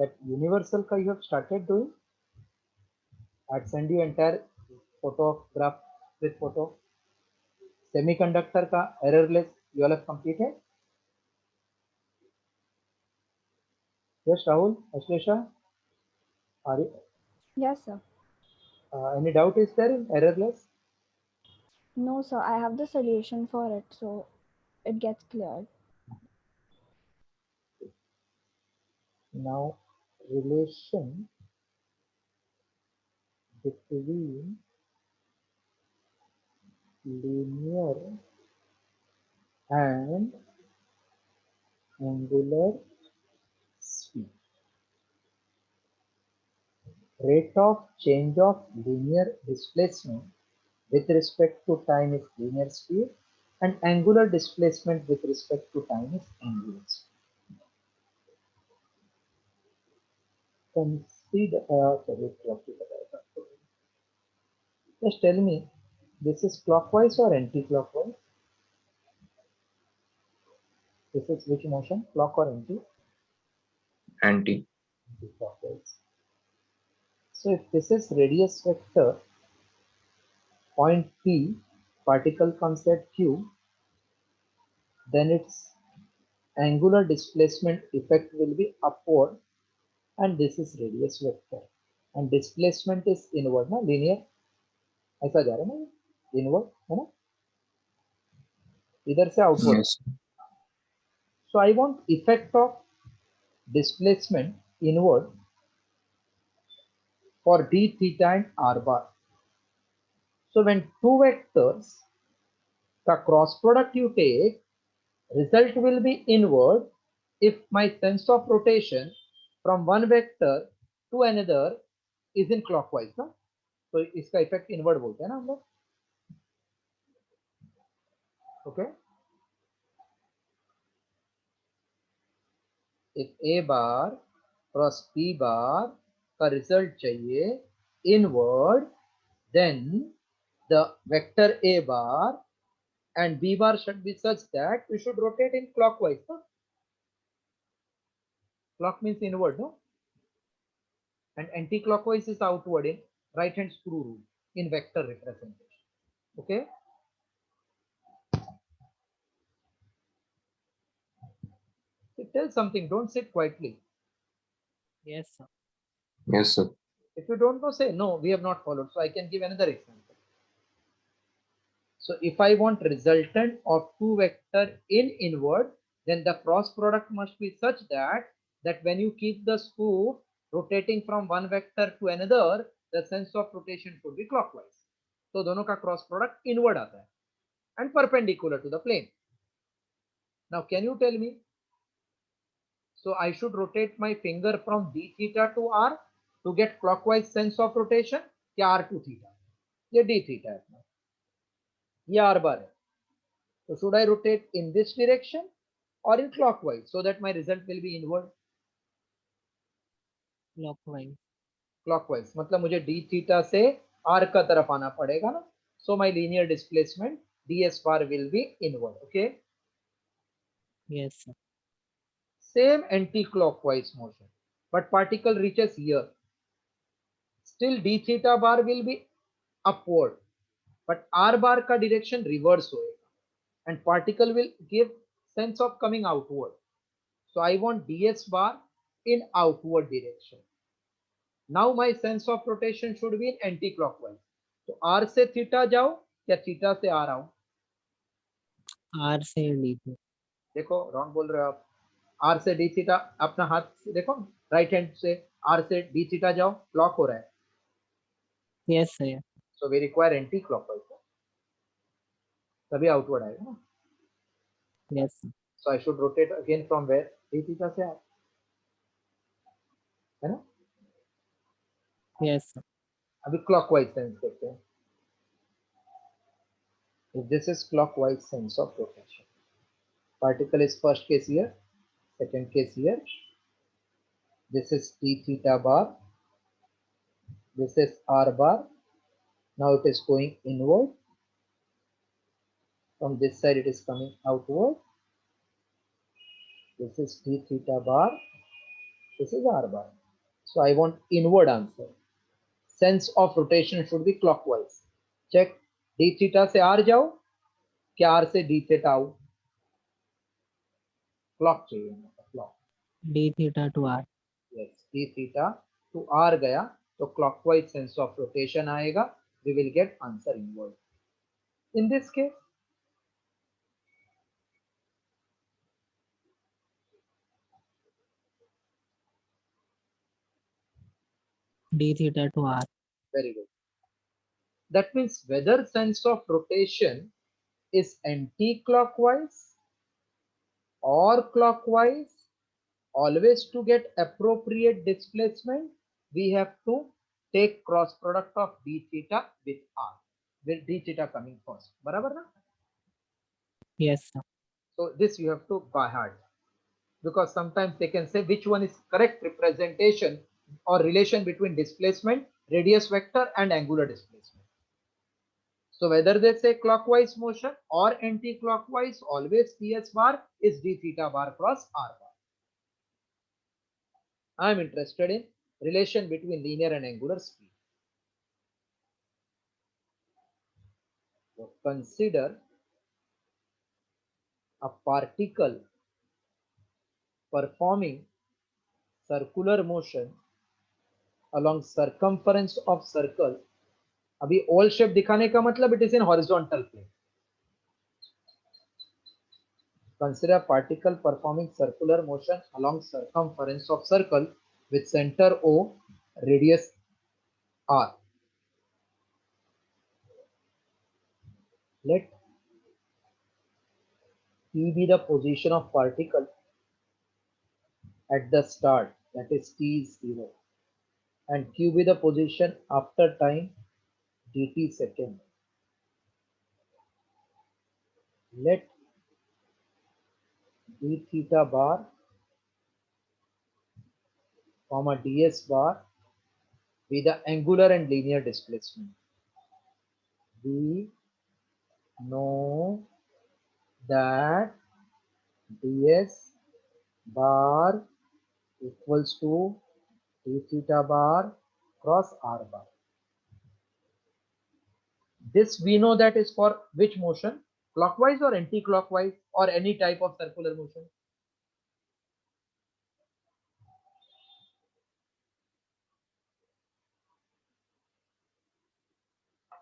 that universal ka you have started doing. I'd send you entire photograph with photo. Semiconductor ka errorless you all have completed. Yes, Rahul, Ashlesha, are you, Yes, sir. any doubt is there in errorless? No, sir. I have the solution for it, so it gets cleared. Now relation between linear and angular speed. Rate of change of linear displacement with respect to time is linear speed, and angular displacement with respect to time is angular speed. Consider, sorry, just tell me, this is clockwise or anti-clockwise? This is which motion, clock or anti? Anti. Anti-clockwise. So if this is radius vector, point P, particle comes at Q, then its angular displacement effect will be upward, and this is radius vector, and displacement is inward ना, linear ऐसा जा रहा है ना, inward है ना, इधर से outward. Yes. So I want effect of displacement inward for d theta and r bar. So when two vectors, the cross product you take, result will be inward if my sense of rotation from one vector to another is in clockwise ना, तो इसका effect inward बोलते हैं ना हम लोग. Okay, if a bar cross p bar का result चाहिए inward, then the vector a bar and b bar should be such that we should rotate in clockwise. No? Clock means inward, no? And anti-clockwise is outward in right hand screw rule in vector representation. Okay. So tell something, don't sit quietly. Yes, sir. Yes, sir. If you don't know, say no, we have not followed. So I can give another example. So if I want resultant of two vector in inward, then the cross product must be such that when you keep the screw rotating from one vector to another, the sense of rotation should be clockwise. So दोनों का cross product inward आता है and perpendicular to the plane. Now can you tell me? So I should rotate my finger from d theta to r to get clockwise sense of rotation क्या r to theta? ये d theta है अपना, ये r bar है. So should I rotate in this direction or in clockwise so that my result will be inward? Clockwise. Clockwise मतलब मुझे d theta से r का तरफ आना पड़ेगा ना. So my linear displacement ds bar will be inward. Okay. Yes, sir. Same anti-clockwise motion, but particle reaches here. Still d theta bar will be upward, but r bar का direction reverse होएगा, and particle will give sense of coming outward. So I want ds bar in outward direction. Now my sense of rotation should be in anti-clockwise. तो r से theta जाओ या theta से r आओ? R से D पे. देखो wrong बोल रहे हो आप. r से d थीटा, अपना हाथ से देखो, राइट हैंड से r से d थीटा जाओ, क्लॉक हो रहा है. Yes, sir. So we require anti clockwise, तभी आउटवर्ड आएगा ना. Yes, sir. So I should rotate again from where, d theta से r, है ना. Yes, sir. अभी क्लॉकवाइज सेंस देखते हैं. If this is clockwise sense of rotation, particle is first case here, second case here. This is d theta bar, this is r bar. Now it is going inward. From this side it is coming outward. This is d theta bar. This is R bar. So I want inward answer. Sense of rotation should be clockwise. Check. D theta से R जाओ, क्या R से D theta आओ? Clock चाहिए, clock. D theta to R. Yes, D theta to R गया, तो clockwise sense of rotation आएगा. We will get answer inward. In this case, D theta to R. very good. That means whether sense of rotation is anti-clockwise or clockwise, always to get appropriate displacement, we have to take cross product of d theta with r, with d theta coming first. Barabar na? Yes, sir. So this you have to by heart, because sometimes they can say which one is correct representation or relation between displacement, radius vector and angular displacement. So whether they say clockwise motion or anti-clockwise, always ds bar is d theta bar cross r bar. I am interested in relation between linear and angular speed. So consider a particle performing circular motion along circumference of circle. अभी all shape दिखाने का मतलब it is in horizontal plane. Consider a particle performing circular motion along circumference of circle with center O, radius R. Let P be the position of particle at the start, that is T is 0, and Q be the position after time dt second. Let d theta bar comma ds bar be the angular and linear displacement. We know that ds bar equals to d theta bar cross r bar. This we know that is for which motion? Clockwise or anti-clockwise or any type of circular motion?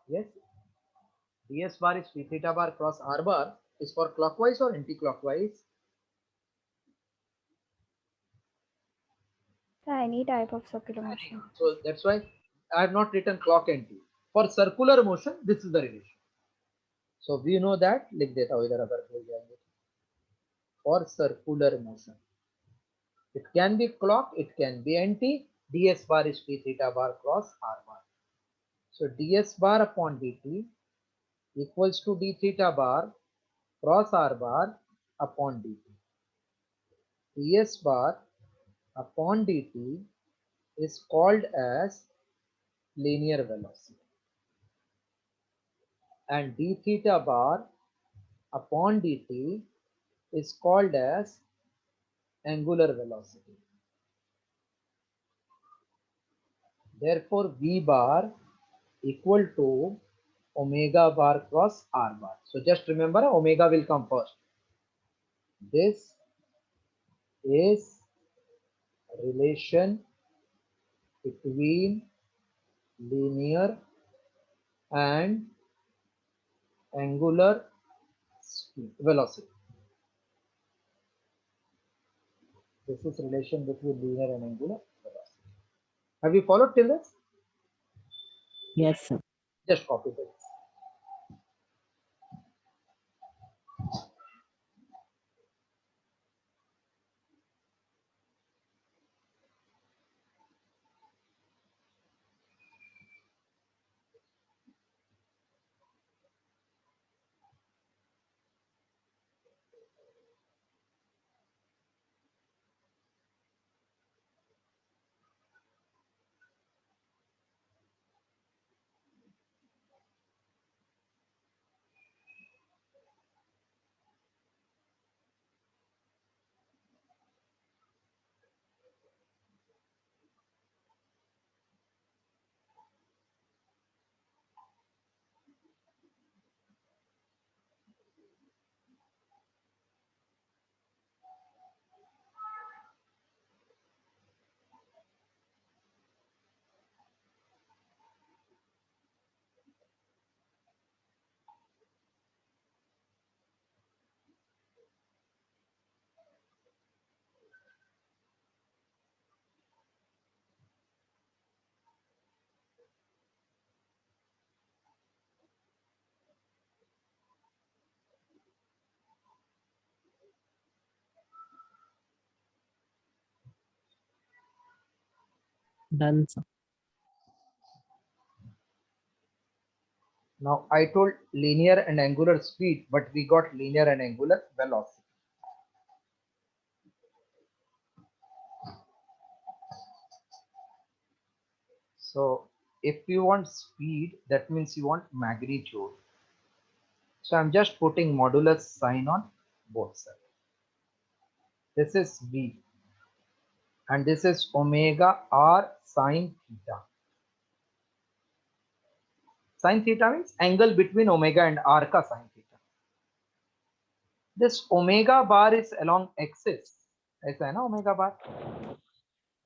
Yes. ds bar is d theta bar cross r bar is for clockwise or anti-clockwise? Any type of circular motion. So that's why I have not written clock and t. For circular motion, this is the relation. So we know that, लिख देता हूँ इधर अगर भूल जाएंगे. For circular motion, it can be clock, it can be anti. ds bar is d theta bar cross r bar. So ds bar upon dt equals to d theta bar cross r bar upon dt. ds bar upon dt is called as linear velocity, and d theta bar upon dt is called as angular velocity. Therefore, v bar equal to omega bar cross r bar. So just remember, omega will come first. This is relation between linear and angular velocity. This is relation between linear and angular velocity. Have you followed till this? Yes, sir. Just copy this. Done, sir. Now I told linear and angular speed, but we got linear and angular velocity. So if you want speed, that means you want magnitude. So I'm just putting modulus sign on both sides. This is V and this is omega r sine theta. Sine theta means angle between omega and r ka sine theta. This omega bar is along axis. ऐसा है ना omega bar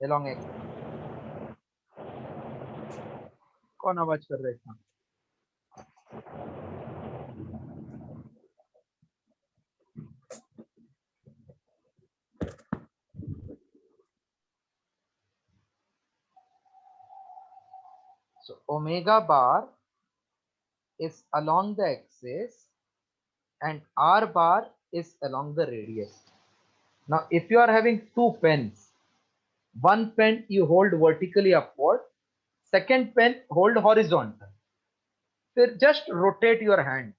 along axis. कौन आवाज कर रहे हैं? So omega bar is along the axis and r bar is along the radius. Now if you are having two pens, one pen you hold vertically upward, second pen hold horizontal. Then just rotate your hand.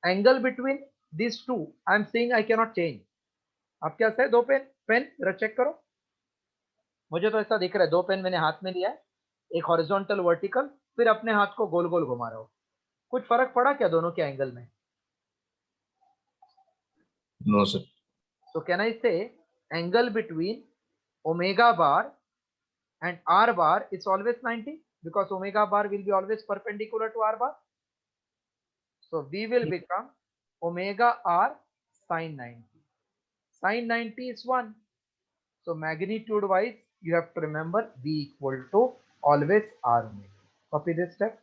Angle between these two, I am saying I cannot change. आप क्या है दो pen जरा check करो. मुझे तो ऐसा दिख रहा है दो पेन मैंने हाथ में लिया है, एक हॉरिजॉन्टल वर्टिकल, फिर अपने हाथ को गोल गोल घुमा रहा हूं. कुछ फर्क पड़ा क्या दोनों के एंगल में? No, sir. So can I say angle between omega bar and r bar is always 90 because omega bar will be always perpendicular to r bar. So V will become omega r sine 90. Sine 90 is 1. So magnitude wise you have to remember V equal to always r omega. Copy this step.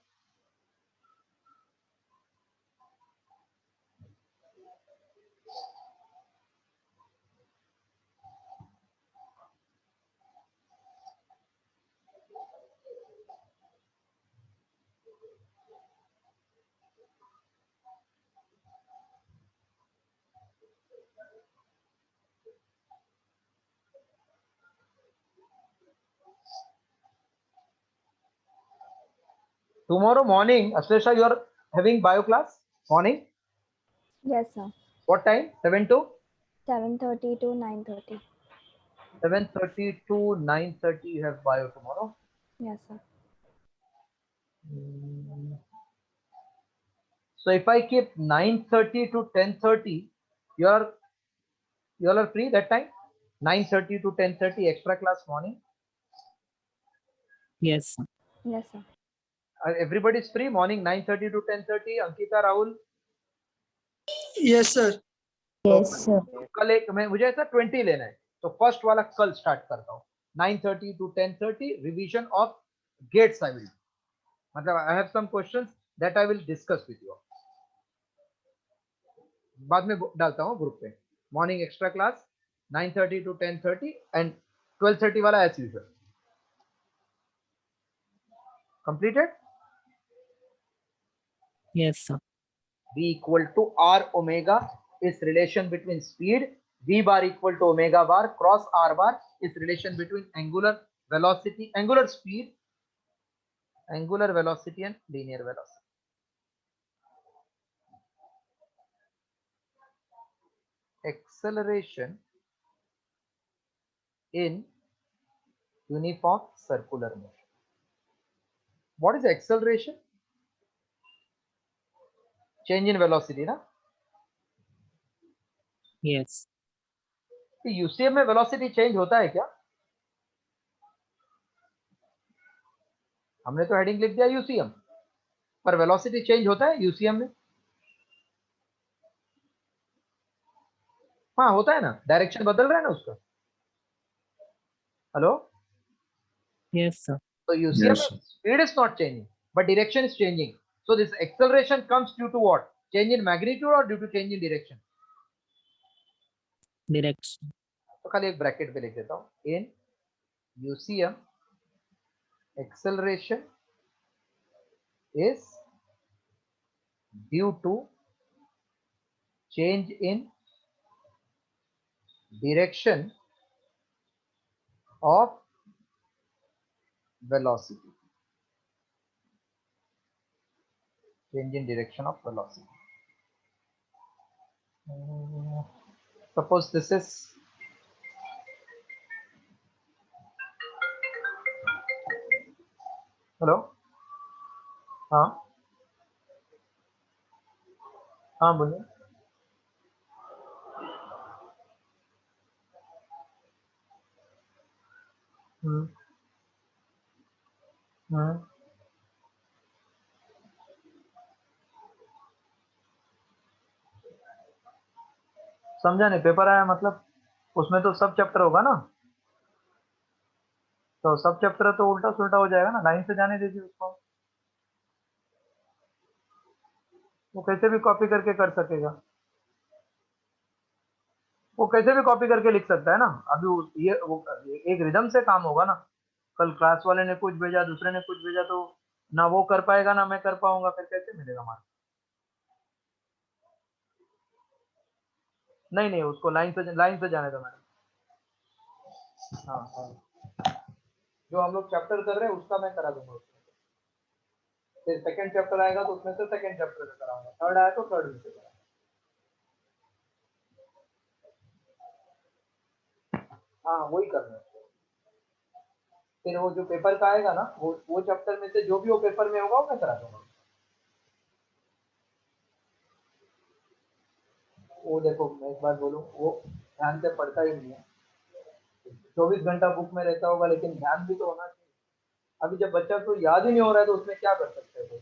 Tomorrow morning, Aslesha, you are having bio class? Morning? Yes, sir. What time? 7 to? 7:30 to 9:30. 7:30 to 9:30 you have bio tomorrow. Yes, sir. So if I keep 9:30 to 10:30, you all are free that time? 9:30 to 10:30 extra class morning. Yes, sir. Yes, sir. Everybody is free morning 9:30 to 10:30. Ankita, Rahul. Yes, sir. Yes, sir. कल एक मैं मुझे ऐसा 20 लेना है तो first वाला कल स्टार्ट करता हूँ 9:30 to 10:30 revision of gates I will मतलब I have some questions that I will discuss with you बाद में डालता हूँ ग्रुप पे morning extra class 9:30 to 10:30 and 12:30 वाला as usual completed Yes, sir. V equal to R omega is relation between speed. V bar equal to omega bar cross R bar is relation between angular velocity, angular speed, angular velocity and linear velocity. Acceleration in uniform circular motion. What is acceleration? Change in velocity, ना? Yes. UCM में velocity change होता है क्या? हमने तो heading लिख दिया UCM, पर velocity change होता है UCM में? हाँ होता है ना, डायरेक्शन बदल रहा है ना उसका. Hello? Yes, sir. So UCM Yes, sir. speed is not changing, but direction is changing. So this acceleration comes due to what? Change in magnitude or due to change in direction? Direction. तो खाली एक bracket पे लिख देता हूँ. In UCM, acceleration is due to change in direction of velocity, change in direction of velocity. Suppose this is hello, हाँ हाँ बोलिए। हम्म हम्म समझा नहीं, पेपर आया मतलब उसमें तो सब चैप्टर होगा ना, तो सब चैप्टर तो उल्टा सुल्टा हो जाएगा ना, लाइन से जाने दीजिए उसको, वो कैसे भी कॉपी करके कर सकेगा, वो कैसे भी कॉपी करके लिख सकता है ना। अभी ये वो एक रिदम से काम होगा ना, कल क्लास वाले ने कुछ भेजा, दूसरे ने कुछ भेजा, तो ना वो कर पाएगा ना मैं कर पाऊंगा, फिर कैसे मिलेगा मार्क्स। नहीं नहीं, उसको लाइन से जाने दो मैडम। हाँ हाँ, जो हम लोग चैप्टर कर रहे हैं उसका मैं करा दूंगा उसमें। फिर सेकंड चैप्टर आएगा तो उसमें से सेकंड चैप्टर का कराऊंगा, थर्ड आया तो थर्ड में से कराऊंगा। हाँ वही करना है। फिर वो जो पेपर का आएगा ना, वो चैप्टर में से जो भी वो पेपर में होगा वो मैं करा दूंगा। वो देखो मैं एक बात बोलूँ, वो ध्यान से पढ़ता ही नहीं है, 24 घंटा बुक में रहता होगा, लेकिन ध्यान भी तो होना चाहिए। अभी जब बच्चा को याद ही नहीं हो रहा है तो उसमें क्या कर सकते हैं कोई।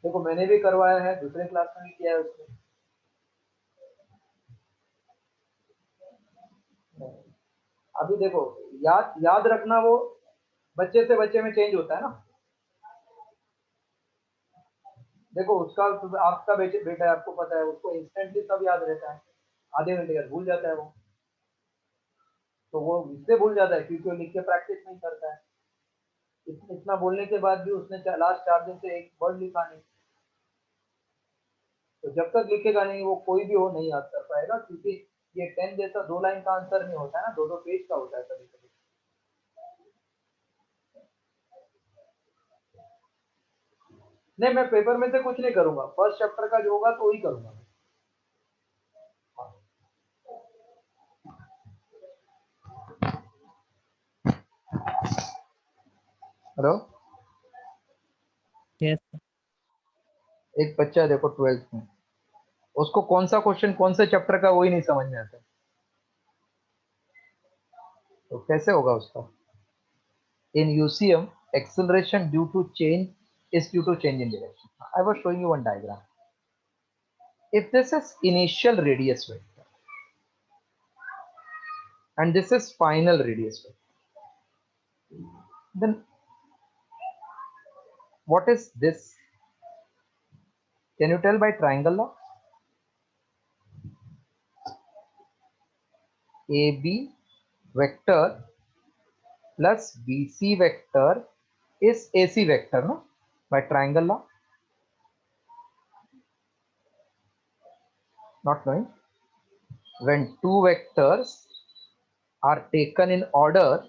देखो मैंने भी करवाया है, दूसरे क्लास में भी किया है उसमें। अभी देखो, याद रखना वो बच्चे से बच्चे में चेंज होता है ना। देखो उसका, आपका बेटा है, आपको पता है, उसको इंस्टेंटली सब याद रहता है, आधे घंटे बाद भूल जाता है वो। तो वो इससे भूल जाता है क्योंकि वो लिख के प्रैक्टिस नहीं करता है। इतना बोलने के बाद भी उसने लास्ट 4 दिन से एक वर्ड लिखा नहीं, तो जब तक लिखेगा नहीं वो कोई भी हो नहीं याद कर पाएगा, क्योंकि ये 10 जैसा 2 लाइन का आंसर नहीं होता है ना, 2 पेज का होता है कभी कभी। नहीं, मैं पेपर में से कुछ नहीं करूंगा, फर्स्ट चैप्टर का जो होगा तो वही करूंगा। Hello, Yes, sir. एक बच्चा देखो 12th में, उसको कौन सा क्वेश्चन कौन से चैप्टर का वही नहीं समझ में आता, तो कैसे होगा उसका। इन UCM acceleration due to change is due to change in direction. I was showing you one diagram. If this is initial radius vector and this is final radius vector, then what is this? Can you tell by triangle law? AB vector plus BC vector is AC vector, no? By triangle law? Not knowing. When two vectors are taken in order,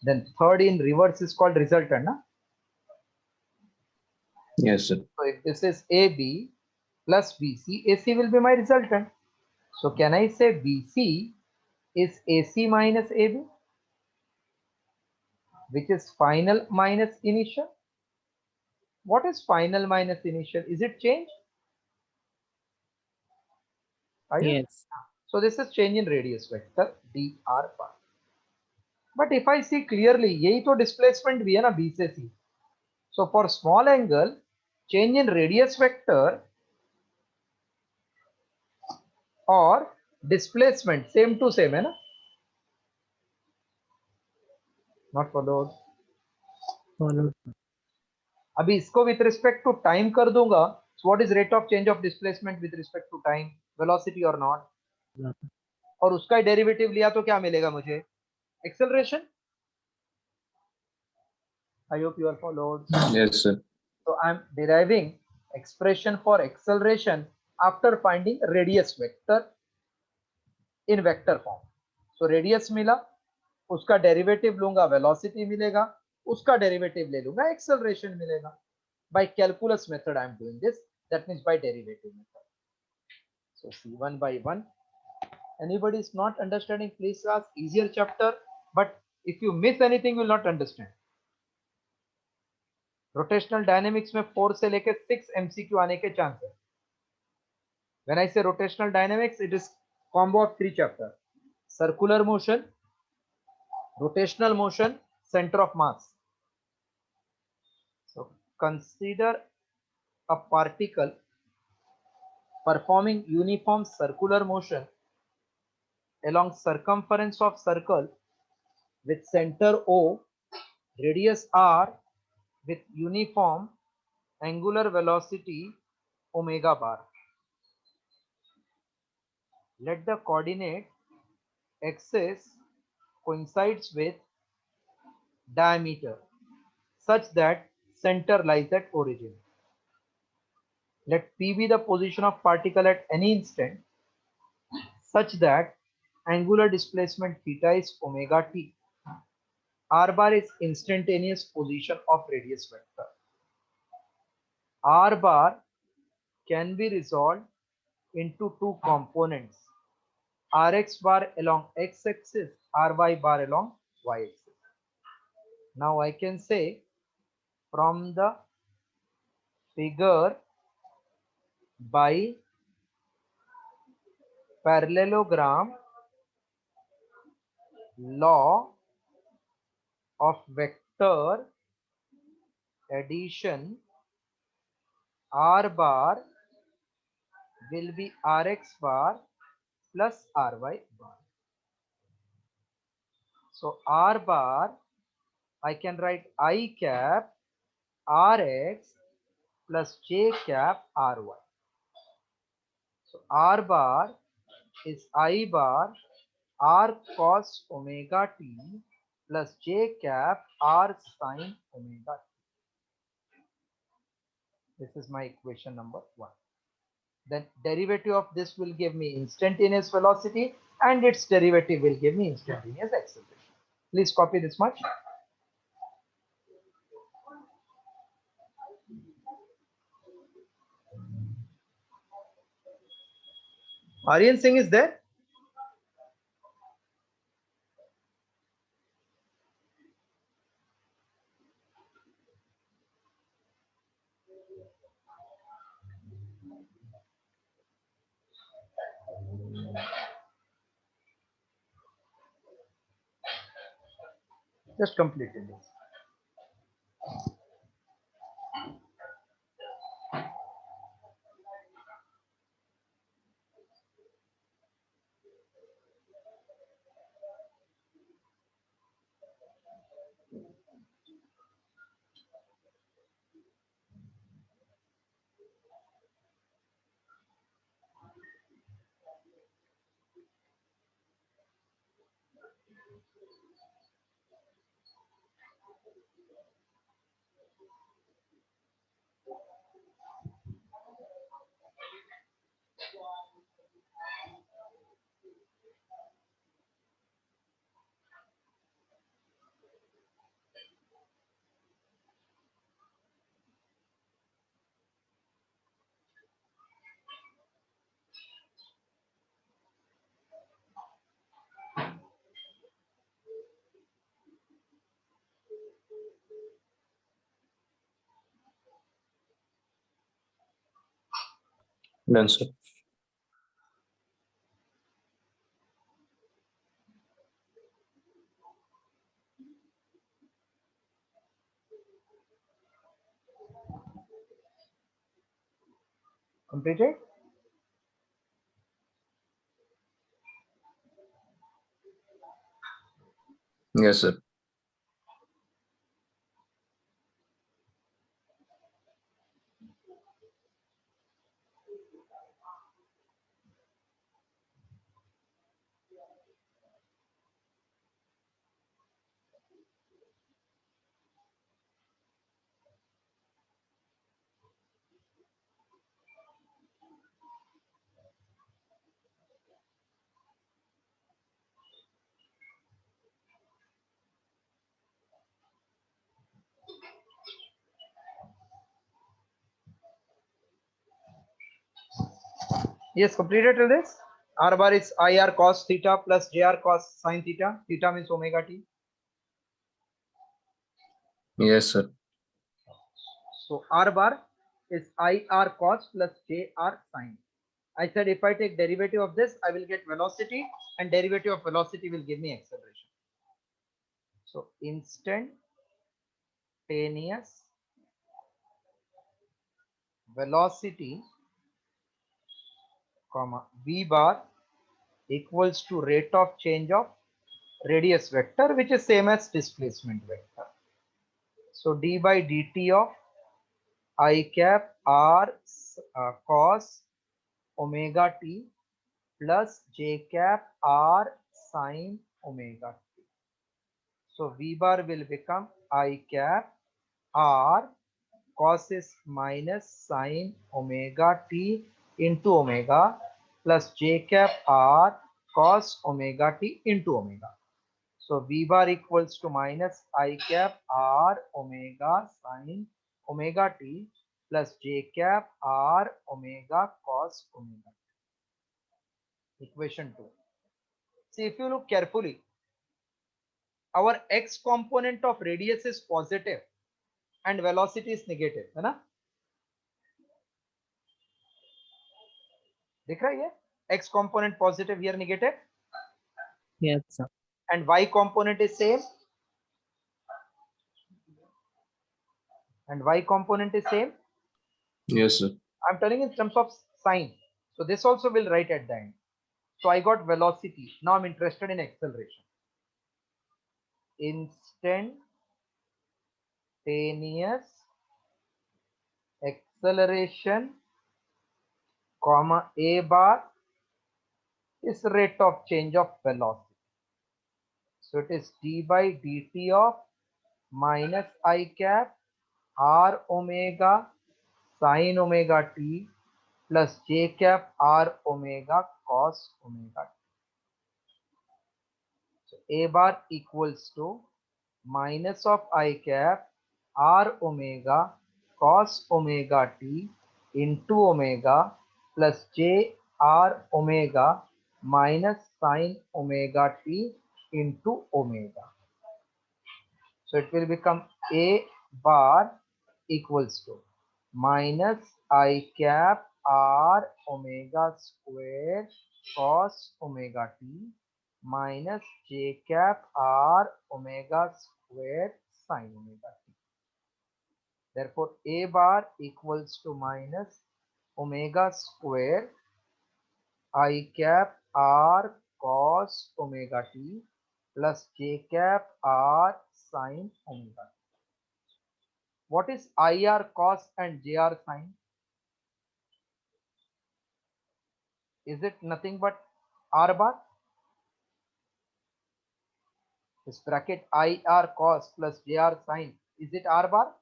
then third in reverse is called resultant, na? Yes, sir. So if this is AB plus BC, AC will be my resultant. So can I say BC is AC minus AB, which is final minus initial? What is final minus initial? Is it change? Are you? Yes. So this is change in radius vector dr bar. But if I see clearly, यही तो displacement भी है ना B से C. So for small angle, change in radius vector और displacement same to same है ना? Not followed. Followed. अभी इसको with respect to time कर दूंगा, so what is rate of change of displacement with respect to time, velocity or not? No. और उसका derivative लिया तो क्या मिलेगा मुझे? Acceleration. I hope you are followed. Yes, sir. So I am deriving expression for acceleration after finding radius vector in vector form. So radius मिला, उसका derivative लूंगा वेलोसिटी मिलेगा, उसका डेरिवेटिव ले लूंगा एक्सेलरेशन मिलेगा. By calculus method I am doing this, that means by derivative method. So see one by one. Anybody is not understanding, please ask. Easier chapter, but if you miss anything you will not understand. Rotational dynamics में 4 से लेके 6 MCQ आने के chance है. When I say rotational dynamics, it is combo of 3 chapters: circular motion, rotational motion, center of mass. So consider a particle performing uniform circular motion along circumference of circle with center O, radius r, with uniform angular velocity omega bar. Let the coordinate axis coincides with diameter such that center lies at origin. Let P be the position of particle at any instant such that angular displacement theta is omega t. R bar is instantaneous position of radius vector. R bar can be resolved into two components: Rx bar along x-axis, Ry bar along y-axis. Now I can say from the figure by parallelogram law of vector addition, R bar will be Rx bar plus Ry bar. So R bar, I can write I cap Rx plus J cap Ry. So R bar is I bar R cos omega t plus J cap R sin omega t. This is my equation number 1. Then derivative of this will give me instantaneous velocity and its derivative will give me instantaneous acceleration. Please copy this much. Aryan Singh is there? Just completed this. Done, sir. Completed? Yes, sir. Yes, completed till this. R bar is IR cos theta plus JR cos sin theta. Theta means omega t. Yes, sir. So R bar is IR cos plus JR sin. I said if I take derivative of this, I will get velocity, and derivative of velocity will give me acceleration. So instantaneous velocity, comma, v bar equals to rate of change of radius vector, which is same as displacement vector. So d by dt of I cap r cos omega t plus j cap r sin omega t. So v bar will become I cap r cos is minus sin omega t into omega plus j cap r cos omega t into omega. So v bar equals to minus I cap r omega sin omega t plus j cap r omega cos omega t. Equation 2. See, if you look carefully, our x component of radius is positive and velocity is negative, है ना? दिख रहा है ये? X component positive, here negative, Yes, sir. and y component is same, and y component is same. Yes, sir. I'm telling in terms of sign. So this also will write at the end. So I got velocity. Now I'm interested in acceleration. Instantaneous acceleration, comma, a bar is rate of change of velocity. So it is d by dt of minus I cap r omega sin omega t plus j cap r omega cos omega t. So a bar equals to minus of I cap r omega cos omega t into omega plus j r omega minus sin omega t into omega. So it will become a bar equals to minus I cap r omega square cos omega t minus j cap r omega square sin omega t. Therefore, a bar equals to minus omega square I cap r cos omega t plus j cap r sin omega t. What is IR cos and JR sin? Is it nothing but R bar? This bracket IR cos plus JR sin, is it R bar?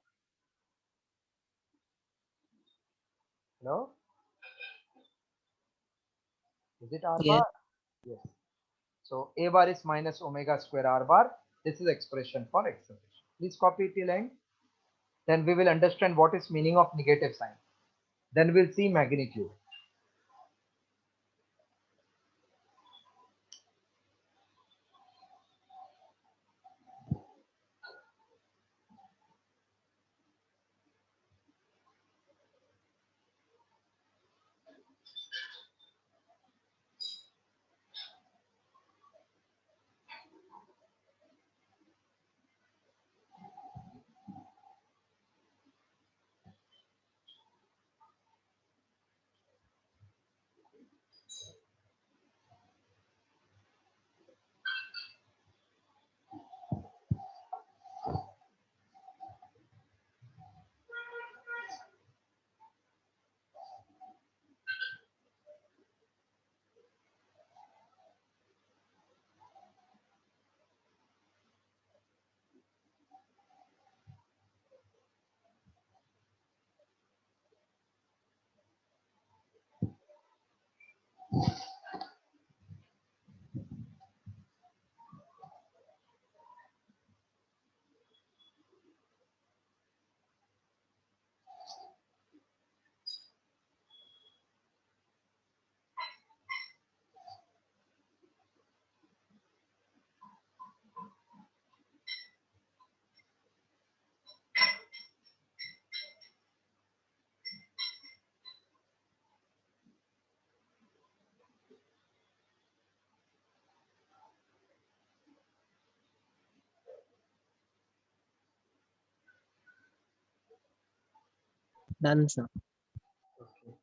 Hello? Is it R Yes. bar? Yes. So A bar is minus omega square R bar. This is expression for acceleration. Please copy it till end. Then we will understand what is meaning of negative sign. Then we'll see magnitude. Done, sir. Okay.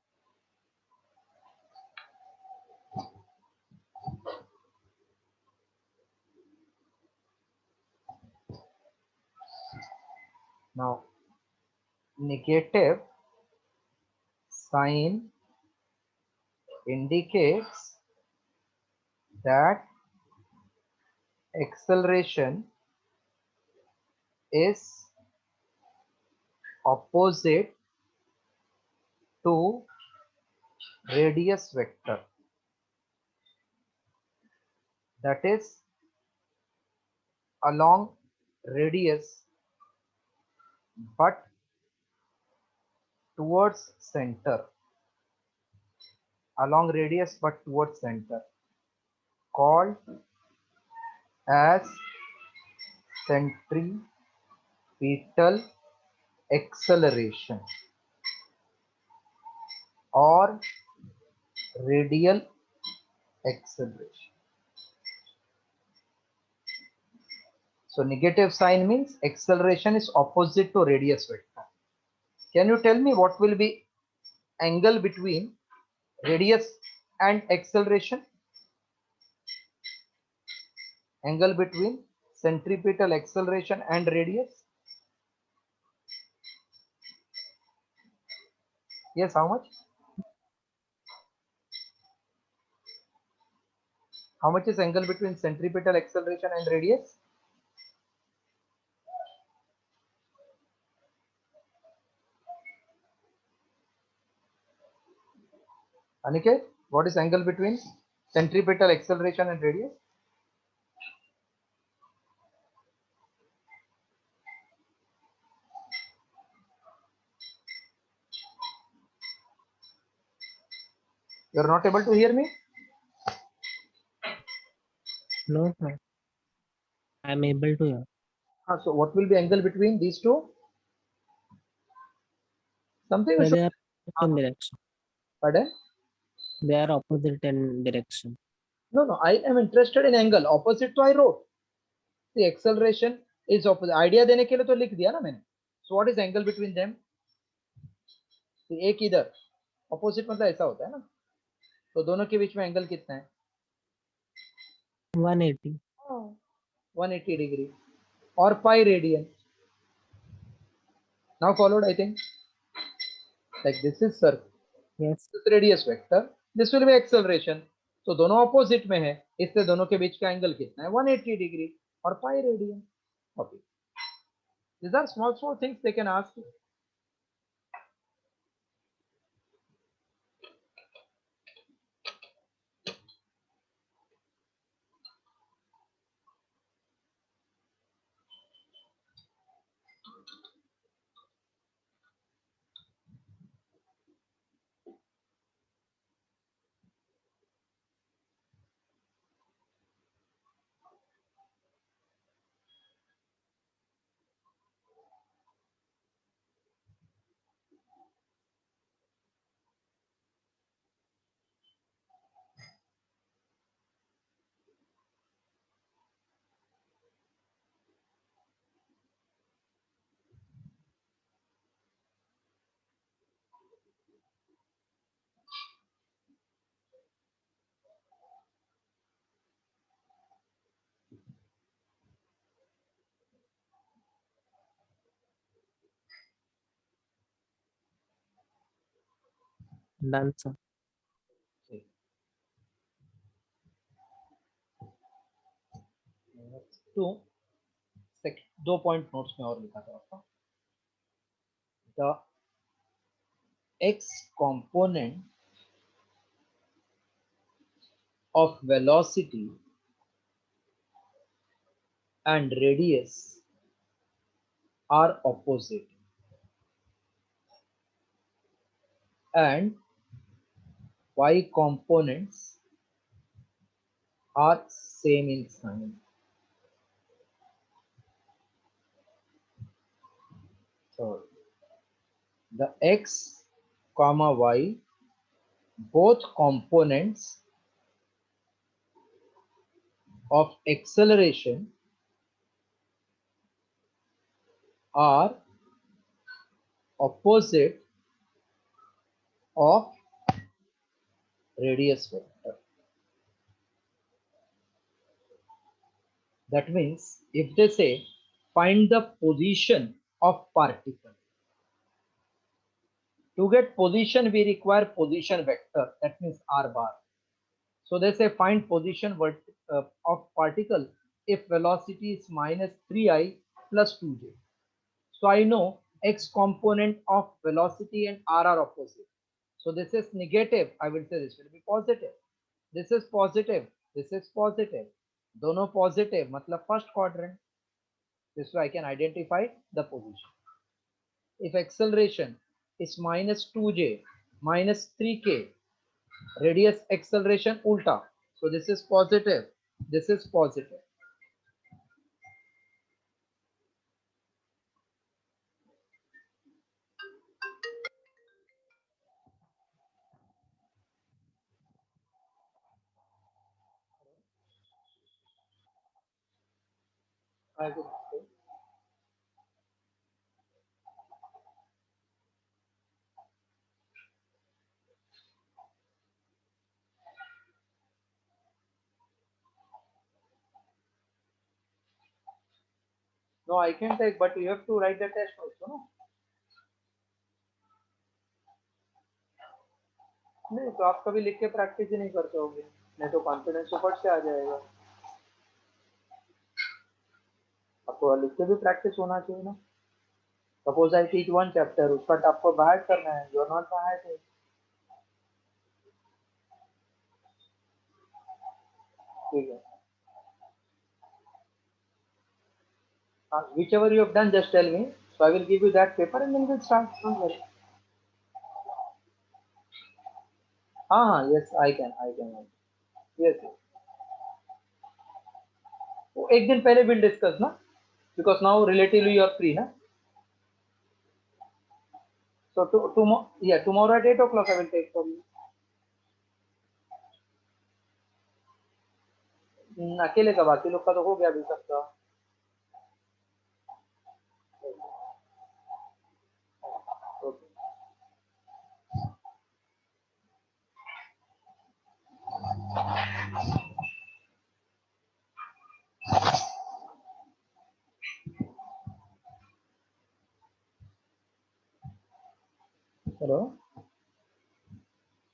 Now, negative sign indicates that acceleration is opposite to radius vector, that is along radius but towards center, along radius but towards center, called as centripetal acceleration or radial acceleration. So negative sign means acceleration is opposite to radius vector. Can you tell me what will be angle between radius and acceleration? Angle between centripetal acceleration and radius? Yes, how much? How much is angle between centripetal acceleration and radius? Aniket, what is angle between centripetal acceleration and radius? You are not able to hear me? No, sir. I'm able to hear. So what will be angle between these two? Something you But should. they are opposite in direction. Pardon? They are opposite in direction. No, no. I am interested in angle. Opposite to I wrote. The acceleration is opposite. Idea देने के लिए तो लिख दिया ना मैंने. So what is angle between them? एक इधर. Opposite मतलब ऐसा होता है ना. तो दोनों के बीच में एंगल कितना है? 180. 180 degree or pi radian. Now followed, I think. Like this is circle. Yes. This is radius vector. This will be acceleration. तो दोनों opposite में है. इससे दोनों के बीच का एंगल कितना है? 180 degree or pi radian. Okay. These are small things they can ask you. Done, sir. Two दो पॉइंट नोट्स में और लिखा था आपका. The x component of velocity and radius are opposite and y components are same in sign. So the x comma y, both components of acceleration are opposite of radius vector. That means if they say find the position of particle, to get position we require position vector, that means r bar. So they say find position of particle if velocity is minus 3I plus 2j. So I know x component of velocity and r are opposite. So this is negative, I will say this will be positive. This is positive, this is positive. Dono positive, matlab first quadrant. This way I can identify the position. If acceleration is minus 2j minus 3k, radius acceleration ulta. So this is positive, this is positive. I will say. No, I can take, but you have to write the test also, no? नहीं तो आप कभी लिख के practice ही नहीं करते होगे, नहीं तो कॉन्फिडेंस ऊपर से आ जाएगा. आपको लिख के भी प्रैक्टिस होना चाहिए ना. Suppose I teach one chapter, उसका आपको बाहर करना है, यू आर नॉट बाहर. ठीक है. Whichever you have done, just tell me. So I will give you that paper and then we'll start. Don't worry. Yes, I can. Yes. वो एक दिन पहले we'll discuss ना, because now relatively you are free ना. So tomorrow at 8 o'clock I will take for you. अकेले का, बाकी लोग का तो हो गया अभी तक का.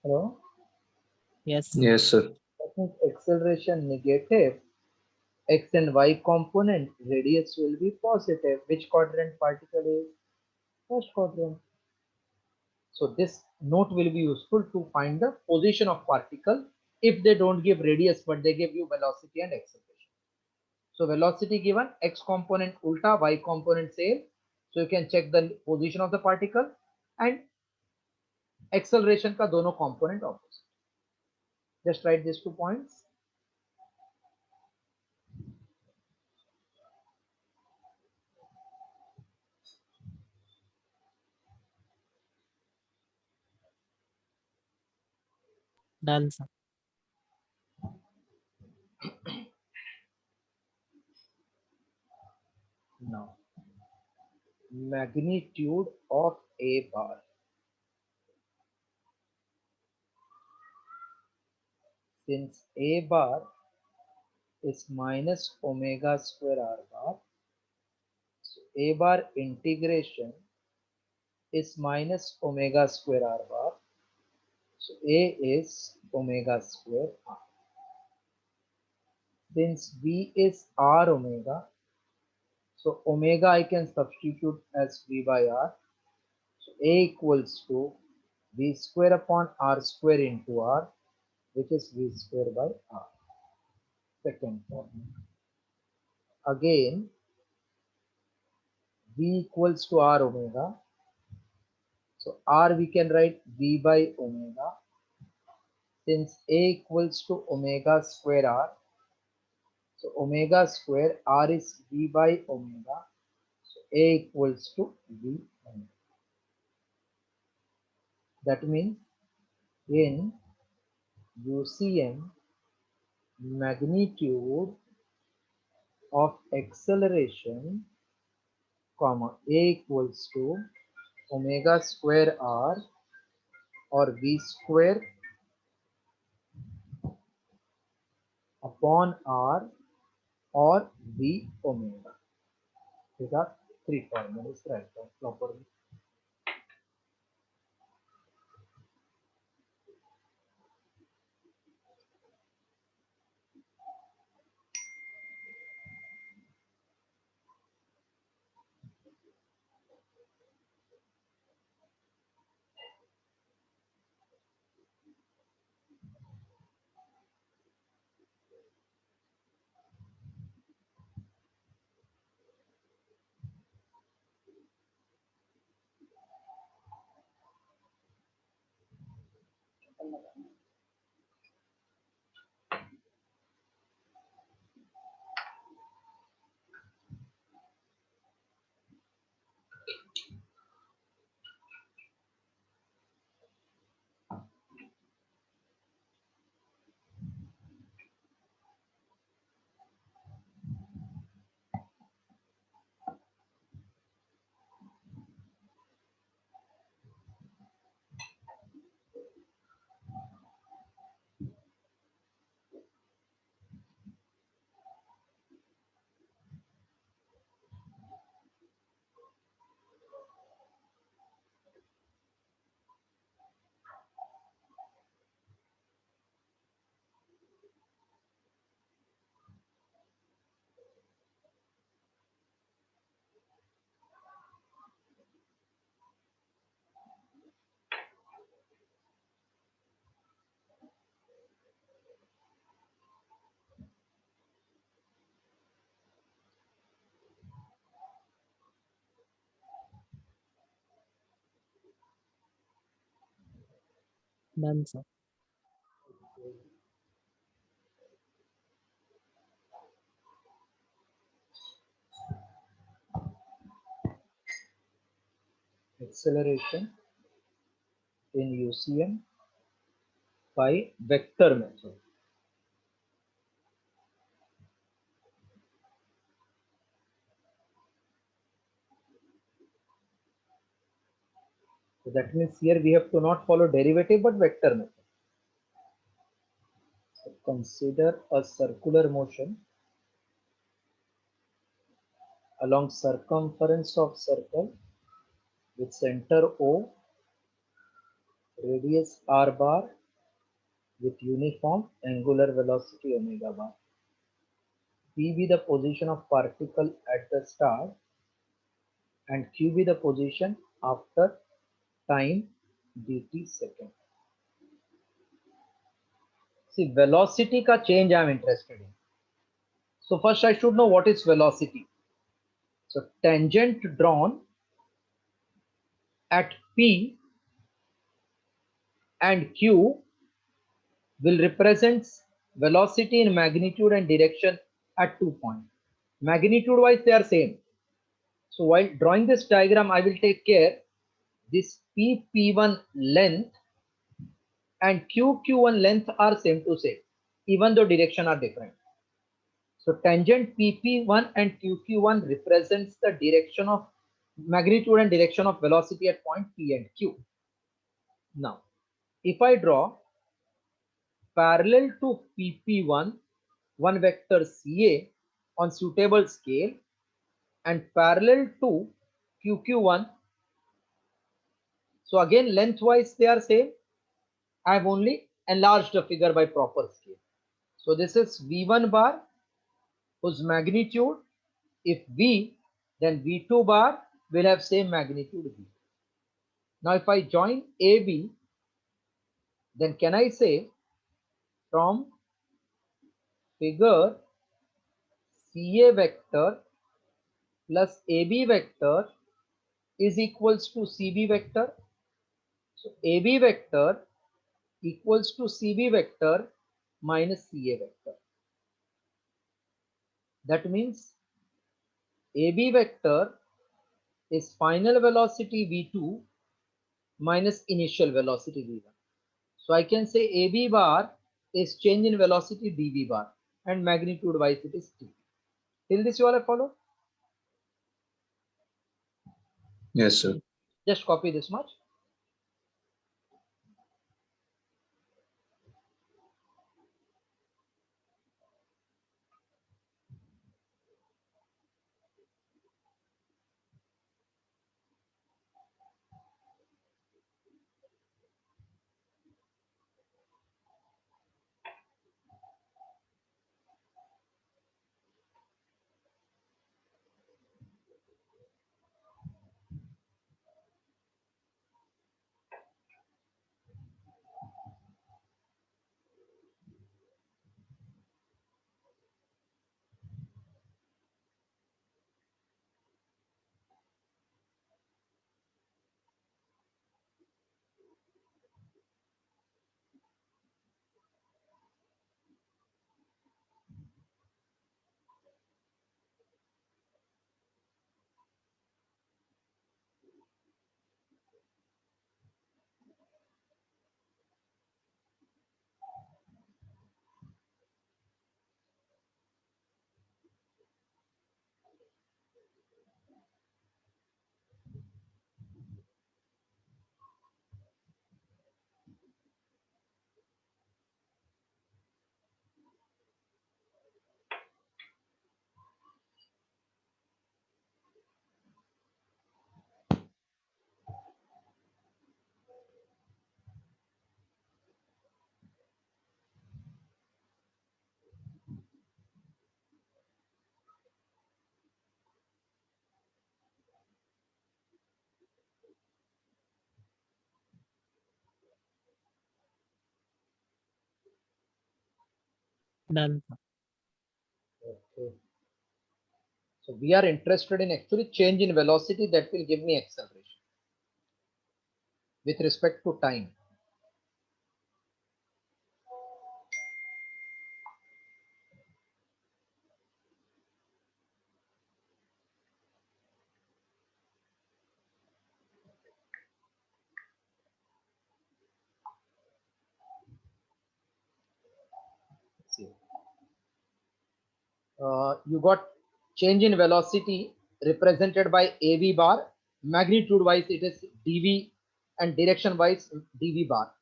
Hello. Yes. Yes, sir. That means acceleration negative, x and y component, radius will be positive. Which quadrant particle is? First quadrant. So this note will be useful to find the position of particle if they don't give radius but they give you velocity and acceleration. So velocity given, x component ulta, y component same. So you can check the position of the particle, and acceleration ka dono component opposite. Just write these 2 points. Done, sir. Now, magnitude of a bar. Since a bar is minus omega square r bar, so a bar integration is minus omega square r bar. So a is omega square r. Since v is r omega, so omega I can substitute as v by r. So a equals to v square upon r square into r, which is v square by r. Second formula. Again, v equals to r omega. So r we can write v by omega. Since a equals to omega square r, so omega square r is v by omega. So a equals to v omega. That means in UCM, magnitude of acceleration, comma, a equals to omega square r or V square upon R or V omega. These are three formulas, right? Properly. Done, sir. Acceleration in UCM by vector method. So that means here we have to not follow derivative but vector method. So consider a circular motion along circumference of circle with center O, radius r bar with uniform angular velocity omega bar. P be the position of particle at the start and Q be the position after time dt second. See, velocity ka change I am interested in. So first I should know what is velocity. So tangent drawn at P and Q will represent velocity in magnitude and direction at 2 points. Magnitude wise they are same. So while drawing this diagram I will take care this P1 length and Q1 length are same to same even though direction are different. So tangent PP1 and QQ1 represents the direction of magnitude and direction of velocity at point P and Q. Now, if I draw parallel to PP1, one vector CA on suitable scale and parallel to QQ1, so again lengthwise they are same. I have only enlarged the figure by proper scale. So this is V1 bar whose magnitude, if V, then V2 bar will have same magnitude V. Now if I join AB, then can I say from figure CA vector plus AB vector is equals to CB vector. So AB vector equals to CB vector minus CA vector. That means AB vector is final velocity V2 minus initial velocity V1. So I can say AB bar is change in velocity dV bar and magnitude wise it is T. Till this you all have followed? Yes, sir. Just copy this much. Done. Okay. So we are interested in actually change in velocity that will give me acceleration with respect to time. Let's see. You got change in velocity represented by AV bar. Magnitude wise, it is dV, and direction wise, dV bar.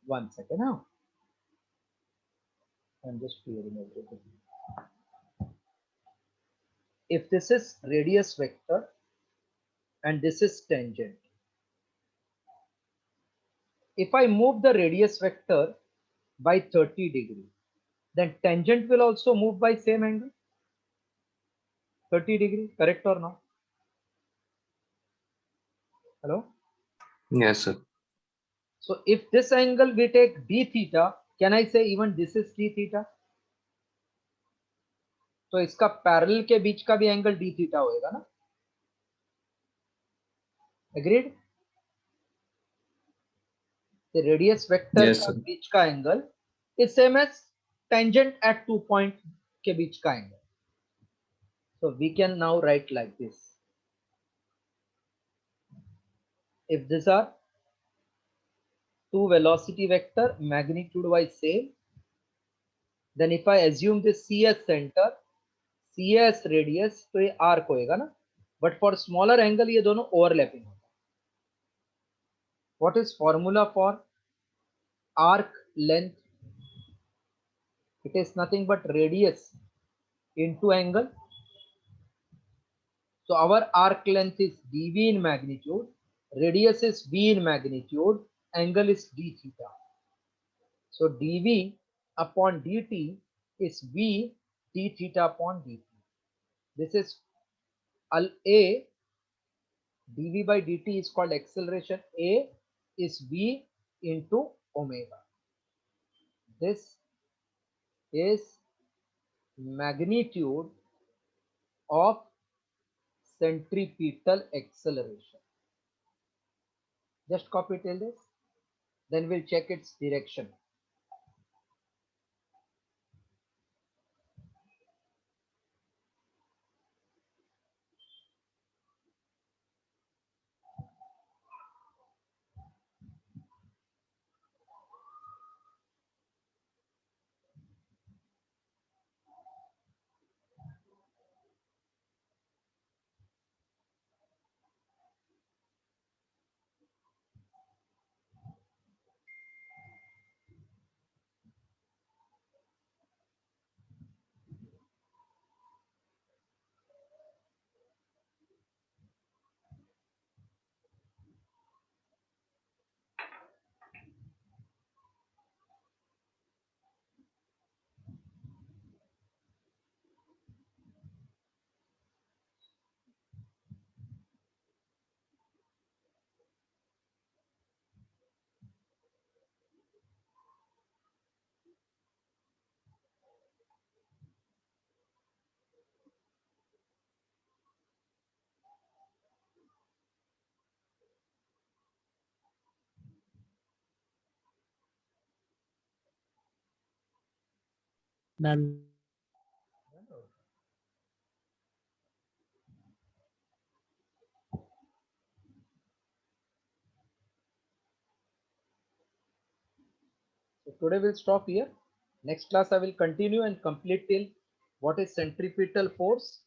1 second now. I'm just clearing everything. If this is radius vector and this is tangent, if I move the radius vector by 30 degree, then tangent will also move by same angle, 30 degree, correct or not? Hello? Yes, sir. So if this angle we take d theta, can I say even this is d theta? तो इसका parallel के बीच का भी angle d theta होएगा ना? Agreed? The radius vector Yes, का sir. बीच का angle is same as tangent at 2 point के बीच का angle. So we can now write like this. If these are two velocity vector, magnitude wise same, then if I assume this CS center, CS radius, तो ये arc होएगा ना? But for smaller angle ये दोनों overlapping होगा. What is formula for arc length? It is nothing but radius into angle. So our arc length is dV in magnitude, radius is V in magnitude, angle is d theta. So dV upon dt is V d theta upon dt. This is A. dV by dt is called acceleration. A is V into omega. This is magnitude of centripetal acceleration. Just copy till this, then we'll check its direction. Done. So today we'll stop here. Next class I will continue and complete till what is centripetal force